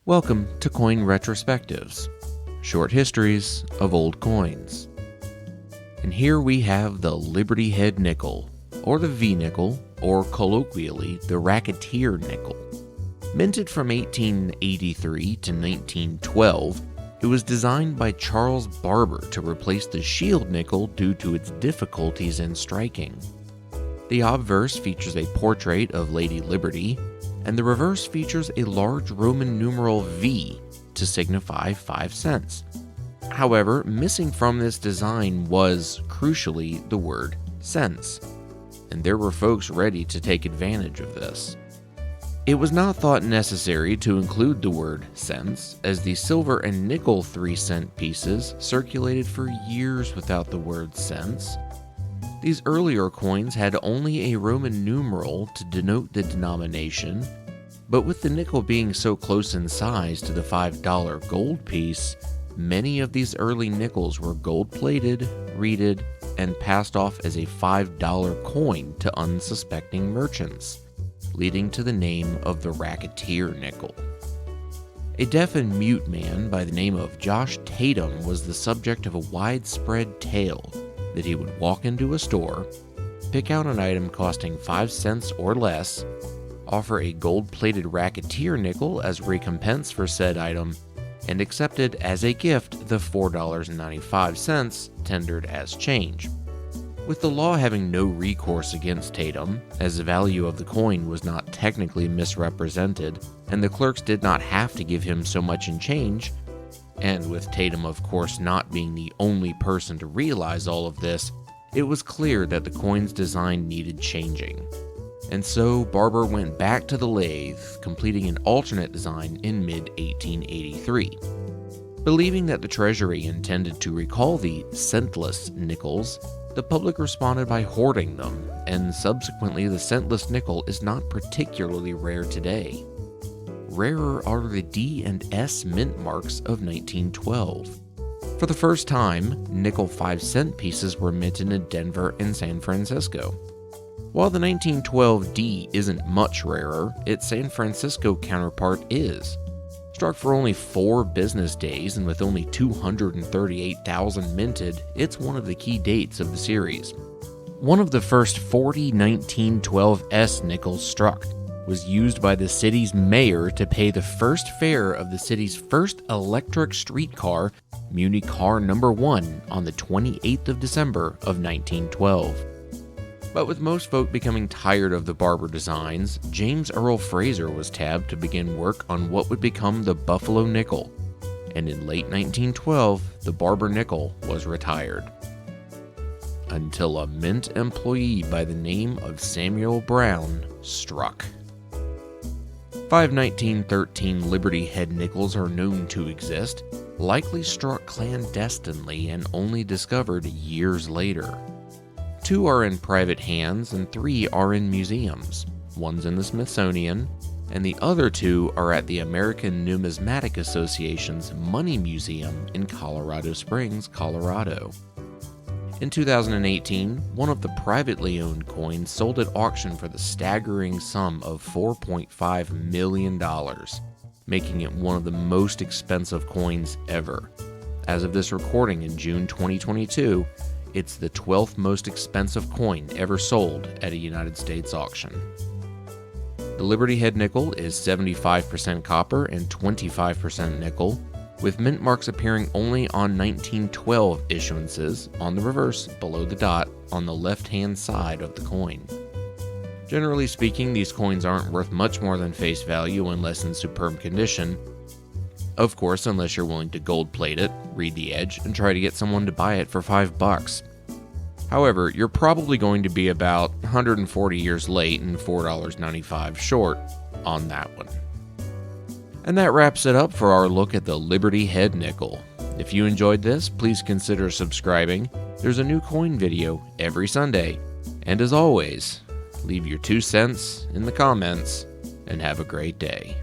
Welcome to Coin Retrospectives, short histories of old coins. And here we have the Liberty Head nickel, or the V-nickel, or colloquially the Racketeer nickel. Minted from 1883 to 1912, it was designed by Charles Barber to replace the shield nickel due to its difficulties in striking. The obverse features a portrait of Lady Liberty, and the reverse features a large Roman numeral V to signify 5 cents. However, missing from this design was, crucially, the word cents, and there were folks ready to take advantage of this. It was not thought necessary to include the word cents, as the silver and nickel 3-cent pieces circulated for years without the word cents. These earlier coins had only a Roman numeral to denote the denomination, but with the nickel being so close in size to the $5 gold piece, many of these early nickels were gold-plated, reeded, and passed off as a $5 coin to unsuspecting merchants, leading to the name of the Racketeer nickel. A deaf and mute man by the name of Josh Tatum was the subject of a widespread tale that he would walk into a store, pick out an item costing 5 cents or less, offer a gold-plated Racketeer nickel as recompense for said item, and accepted as a gift the $4.95 tendered as change. With the law having no recourse against Tatum, as the value of the coin was not technically misrepresented, and the clerks did not have to give him so much in change, and with Tatum of course not being the only person to realize all of this, it was clear that the coin's design needed changing. And so Barber went back to the lathe, completing an alternate design in mid-1883. Believing that the Treasury intended to recall the centless nickels, the public responded by hoarding them, and subsequently the centless nickel is not particularly rare today. Rarer are the D and S mint marks of 1912. For the first time, nickel 5-cent pieces were minted in Denver and San Francisco. While the 1912 D isn't much rarer, its San Francisco counterpart is. Struck for only 4 business days and with only 238,000 minted, it's one of the key dates of the series. One of the first 40 1912 S nickels struck was used by the city's mayor to pay the first fare of the city's first electric streetcar, Muni Car Number 1, on the 28th of December of 1912. But with most folk becoming tired of the Barber designs, James Earl Fraser was tabbed to begin work on what would become the Buffalo nickel, and in late 1912, the Barber nickel was retired. Until a mint employee by the name of Samuel Brown struck. 5 1913 Liberty Head nickels are known to exist, likely struck clandestinely and only discovered years later. 2 are in private hands and 3 are in museums. One's in the Smithsonian, and the other 2 are at the American Numismatic Association's Money Museum in Colorado Springs, Colorado. In 2018, one of the privately owned coins sold at auction for the staggering sum of $4.5 million, making it one of the most expensive coins ever. As of this recording in June 2022, it's the 12th most expensive coin ever sold at a United States auction. The Liberty Head nickel is 75% copper and 25% nickel, with mint marks appearing only on 1912 issuances on the reverse below the dot on the left-hand side of the coin. Generally speaking, these coins aren't worth much more than face value unless in superb condition. Of course, unless you're willing to gold plate it, read the edge, and try to get someone to buy it for $5. However, you're probably going to be about 140 years late and $4.95 short on that one. And that wraps it up for our look at the Liberty Head nickel. If you enjoyed this, please consider subscribing. There's a new coin video every Sunday. And as always, leave your 2 cents in the comments and have a great day.